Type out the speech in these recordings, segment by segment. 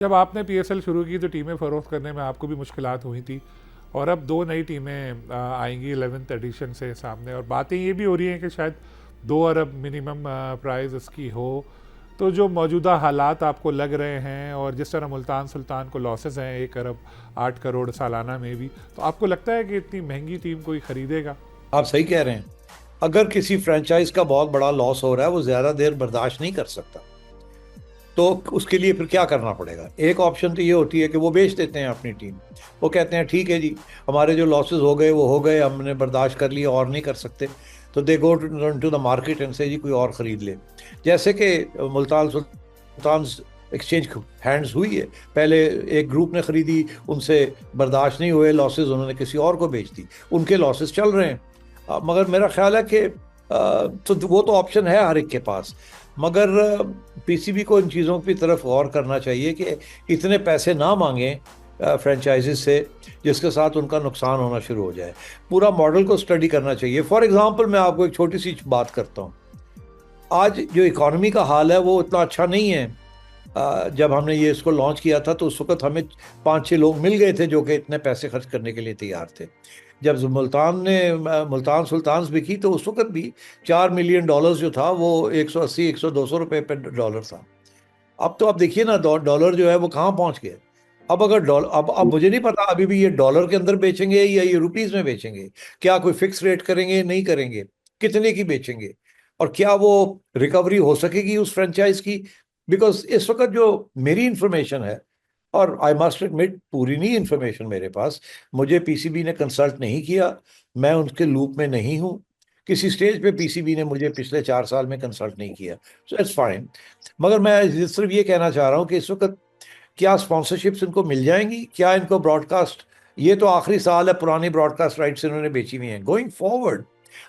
जब आपने पीएसएल शुरू की तो टीमें फरोख्त करने में आपको भी मुश्किलात हुई थी, और अब दो नई टीमें आएंगी 11th एडिशन से सामने, और बातें ये भी हो रही हैं कि शायद 2 अरब मिनिमम प्राइस इसकी हो। तो जो मौजूदा हालात आपको लग रहे हैं और जिस तरह मुल्तान सुल्तान को लॉसेस हैं 1 अरब 8 करोड़ सालाना में भी, तो आपको लगता है कि इतनी महंगी टीम कोई खरीदेगा? आप सही कह रहे हैं। अगर किसी फ्रेंचाइज का बहुत बड़ा लॉस हो रहा है, वो ज्यादा देर बर्दाश्त नहीं कर सकता, तो उसके लिए फिर क्या करना पड़ेगा? एक ऑप्शन तो ये होती है कि वो बेच देते हैं अपनी टीम। वो कहते हैं ठीक है जी, हमारे जो लॉसेस हो गए वो हो गए, हमने बर्दाश्त कर लिया और नहीं कर सकते, तो they go to the market and से जी कोई और खरीद ले। जैसे कि मुल्तान सुल्तान एक्सचेंज हैंड्स हुई है। पहले एक ग्रुप ने खरीदी, उनसे बर्दाश्त नहीं हुए लॉसेस, उन्होंने किसी और को बेच दी, उनके लॉसेस चल रहे हैं। मगर मेरा ख्याल है कि तो वो तो ऑप्शन है हर एक के पास। मगर पीसीबी को इन चीज़ों की तरफ गौर करना चाहिए कि इतने पैसे ना मांगें फ्रेंचाइजीज से जिसके साथ उनका नुकसान होना शुरू हो जाए। पूरा मॉडल को स्टडी करना चाहिए। फॉर एग्जांपल मैं आपको एक छोटी सी बात करता हूँ। आज जो इकॉनमी का हाल है वो इतना अच्छा नहीं है। जब हमने ये इसको लॉन्च किया था तो उस वक्त हमें 5-6 लोग मिल गए थे जो कि इतने पैसे खर्च करने के लिए तैयार थे। जब मुल्तान सुल्तान बिकी तो उस वक्त भी $4 मिलियन जो था वो 180 100 200 रुपए पे डॉलर था। अब तो आप देखिए ना, डॉलर जो है वो कहाँ पहुंच गया। अब अगर डॉलर, अब मुझे नहीं पता अभी भी ये डॉलर के अंदर बेचेंगे या ये रुपीस में बेचेंगे। क्या कोई फिक्स रेट करेंगे, नहीं करेंगे, कितने की बेचेंगे, और क्या वो रिकवरी हो सकेगी उस फ्रेंचाइज की? बिकॉज इस वक्त जो मेरी इंफॉर्मेशन है, और आई मस्ट एडमिट पूरी नहीं इंफॉर्मेशन मेरे पास, मुझे पीसीबी ने कंसल्ट नहीं किया, मैं उनके लूप में नहीं हूँ। किसी स्टेज पे पीसीबी ने मुझे पिछले 4 साल में कंसल्ट नहीं किया, सो इट्स फाइन। मगर मैं सिर्फ ये कहना चाह रहा हूँ कि इस वक्त क्या स्पॉन्सरशिप्स इनको मिल जाएंगी, क्या इनको ब्रॉडकास्ट, ये तो आखिरी साल है, पुरानी ब्रॉडकास्ट राइट्स इन्होंने बेची हुई हैं। गोइंग फॉरवर्ड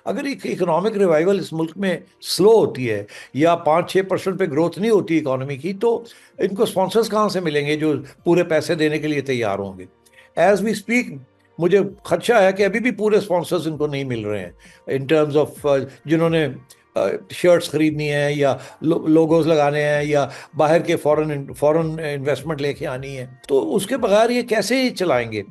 अगर एक इकोनॉमिक रिवाइवल इस मुल्क में स्लो होती है या 5-6% पे ग्रोथ नहीं होती इकोनॉमी की, तो इनको स्पॉन्सर्स कहाँ से मिलेंगे जो पूरे पैसे देने के लिए तैयार होंगे? एज वी स्पीक मुझे खदशा है कि अभी भी पूरे स्पॉन्सर्स इनको नहीं मिल रहे हैं इन टर्म्स ऑफ जिन्होंने शर्ट्स खरीदनी है या लोगोस लगाने हैं या बाहर के फॉरेन फॉरेन इन्वेस्टमेंट लेके आनी है, तो उसके बगैर ये कैसे चलाएंगे?